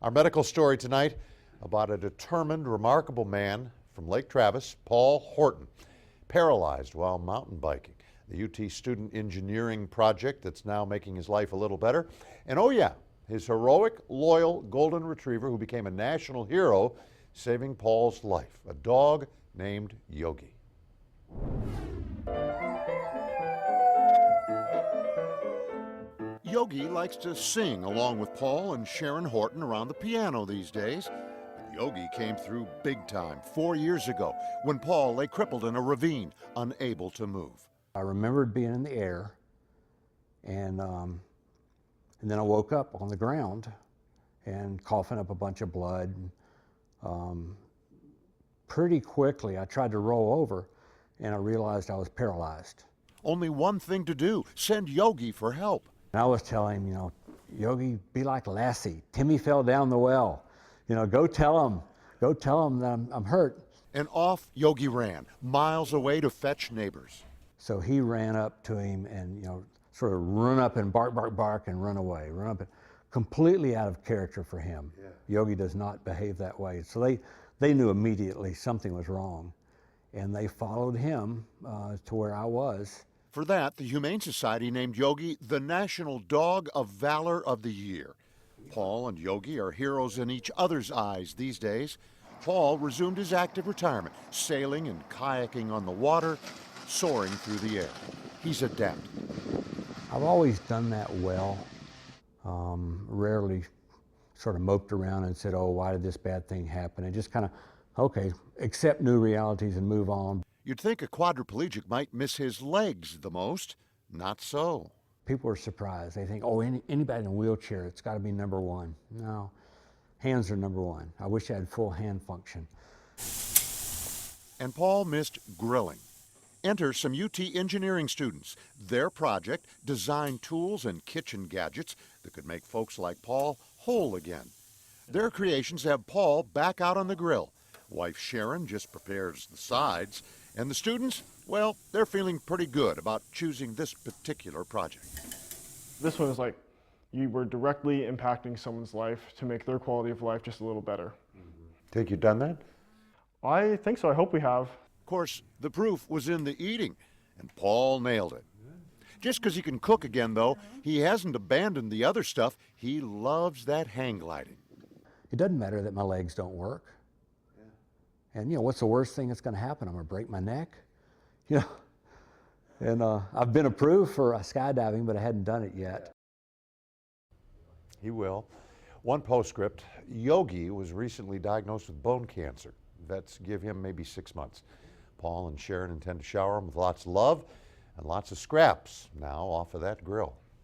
Our medical story tonight about a determined, remarkable man from Lake Travis, Paul Horton, paralyzed while mountain biking. The UT student engineering project that's now making his life a little better. And oh yeah, his heroic, loyal golden retriever who became a national hero, saving Paul's life, a dog named Yogi. Yogi likes to sing along with Paul and Sharon Horton around the piano these days. But Yogi came through big time 4 years ago when Paul lay crippled in a ravine, unable to move. I remembered being in the air, and then I woke up on the ground and coughing up a bunch of blood. Pretty quickly, I tried to roll over, and I realized I was paralyzed. Only one thing to do, send Yogi for help. And I was telling him, Yogi, be like Lassie. Timmy fell down the well. Go tell him that I'm hurt. And off Yogi ran, miles away to fetch neighbors. So he ran up to him and, sort of run up and bark, bark, bark and run away. Run up, and completely out of character for him. Yeah. Yogi does not behave that way. So they knew immediately something was wrong. And they followed him to where I was. For that, the Humane Society named Yogi the National Dog of Valor of the Year. Paul and Yogi are heroes in each other's eyes these days. Paul resumed his active retirement, sailing and kayaking on the water, soaring through the air. He's adapted. I've always done that well. Rarely sort of moped around and said, oh, why did this bad thing happen? And just kind of, okay, accept new realities and move on. You'd think a quadriplegic might miss his legs the most. Not so. People are surprised. They think, oh, anybody in a wheelchair, it's got to be number one. No, hands are number one. I wish I had full hand function. And Paul missed grilling. Enter some UT engineering students. Their project designed tools and kitchen gadgets that could make folks like Paul whole again. Their creations have Paul back out on the grill. Wife Sharon just prepares the sides. And the students, well, they're feeling pretty good about choosing this particular project. This one is like you were directly impacting someone's life to make their quality of life just a little better. Think you've done that? I think so. I hope we have. Of course, the proof was in the eating, and Paul nailed it. Just because he can cook again, though, he hasn't abandoned the other stuff. He loves that hang gliding. It doesn't matter that my legs don't work. And what's the worst thing that's going to happen? I'm going to break my neck. And I've been approved for skydiving, but I hadn't done it yet. He will. One postscript, Yogi was recently diagnosed with bone cancer. Vets give him maybe 6 months. Paul and Sharon intend to shower him with lots of love and lots of scraps now off of that grill.